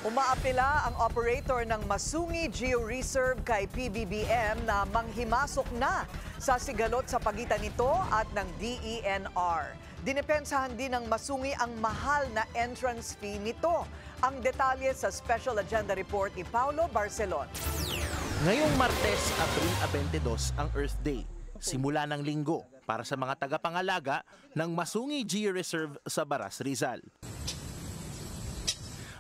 Umaapila ang operator ng Masungi Georeserve kay PBBM na manghimasok na sa sigalot sa pagitan nito at ng DENR. Dinepensahan din ng Masungi ang mahal na entrance fee nito. Ang detalye sa Special Agenda Report ni Paulo Barcelon. Ngayong Martes, Abril 22 ang Earth Day. Simula ng linggo para sa mga tagapangalaga ng Masungi Georeserve sa Baras, Rizal.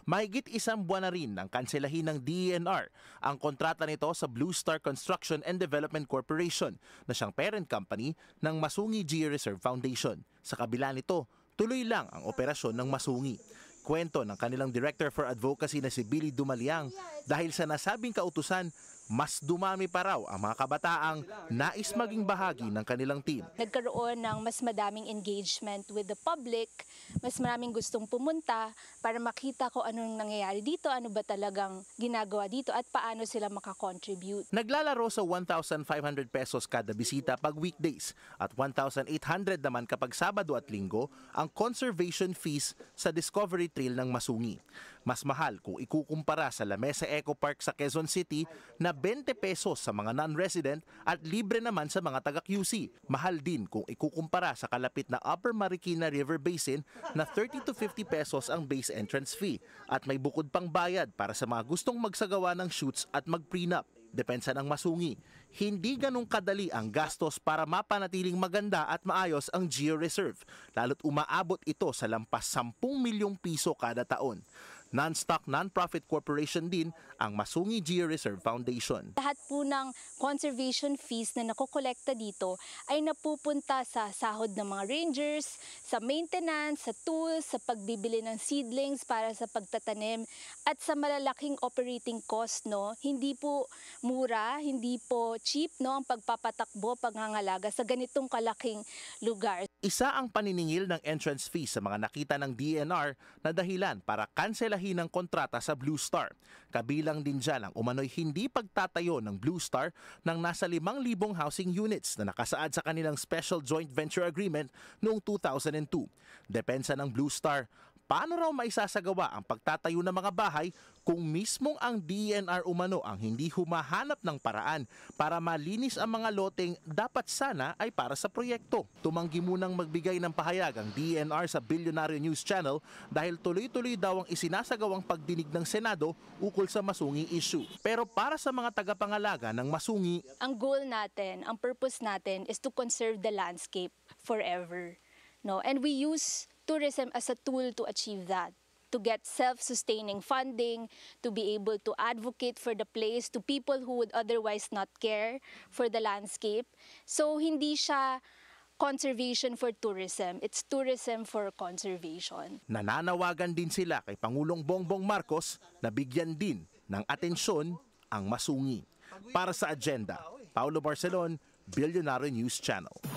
Mahigit isang buwan na rin ng kanselahin ng DENR ang kontrata nito sa Blue Star Construction and Development Corporation na siyang parent company ng Masungi Georeserve Foundation. Sa kabila nito, tuloy lang ang operasyon ng Masungi. Kwento ng kanilang Director for Advocacy na si Billy Dumaliang, dahil sa nasabing kautusan, mas dumami pa raw ang mga kabataang nais maging bahagi ng kanilang team. Nagkaroon ng mas madaming engagement with the public, mas maraming gustong pumunta para makita ko anong nangyayari dito, ano ba talagang ginagawa dito at paano sila makakontribute. Naglalaro sa 1,500 pesos kada bisita pag weekdays at 1,800 naman kapag Sabado at Linggo ang conservation fees sa Discovery Trail ng Masungi. Mas mahal kung ikukumpara sa La Mesa Eco Park sa Quezon City na 20 pesos sa mga non-resident at libre naman sa mga taga-QC. Mahal din kung ikukumpara sa kalapit na Upper Marikina River Basin na 30 to 50 pesos ang base entrance fee at may bukod pang bayad para sa mga gustong magsagawa ng shoots at mag-prenup. Depensa ng Masungi, hindi ganong kadali ang gastos para mapanatiling maganda at maayos ang Georeserve, lalo't umaabot ito sa lampas 10 milyong piso kada taon. Non-stock non-profit corporation din ang Masungi Georeserve Foundation. Lahat po ng conservation fees na nakokolekta dito ay napupunta sa sahod ng mga rangers, sa maintenance, sa tools, sa pagbibili ng seedlings para sa pagtatanim at sa malalaking operating cost. No? Hindi po mura, hindi po cheap ang pagpapatakbo, pangangalaga sa ganitong kalaking lugar. Isa ang paniningil ng entrance fee sa mga nakita ng DENR na dahilan para kanselahin ang kontrata sa Blue Star. Kabilang din dyan ang umano'y hindi pagtatayo ng Blue Star ng nasa 5,000 housing units na nakasaad sa kanilang Special Joint Venture Agreement noong 2002. Depensa ng Blue Star, paano raw maisasagawa ang pagtatayo ng mga bahay kung mismong ang DENR umano ang hindi humahanap ng paraan para malinis ang mga loteng dapat sana ay para sa proyekto. Tumanggi munang magbigay ng pahayag ang DENR sa Billionaire News Channel dahil tuloy-tuloy daw ang isinasagawang pagdinig ng Senado ukol sa Masungi issue. Pero para sa mga tagapangalaga ng Masungi, ang goal natin, ang purpose natin is to conserve the landscape forever. No? And we use tourism as a tool to achieve that, to get self-sustaining funding, to be able to advocate for the place to people who would otherwise not care for the landscape. So hindi siya conservation for tourism, it's tourism for conservation. Nananawagan din sila kay Pangulong Bongbong Marcos na bigyan din ng atensyon ang Masungi. Para sa Agenda, Paulo Barcelon, Billionaire News Channel.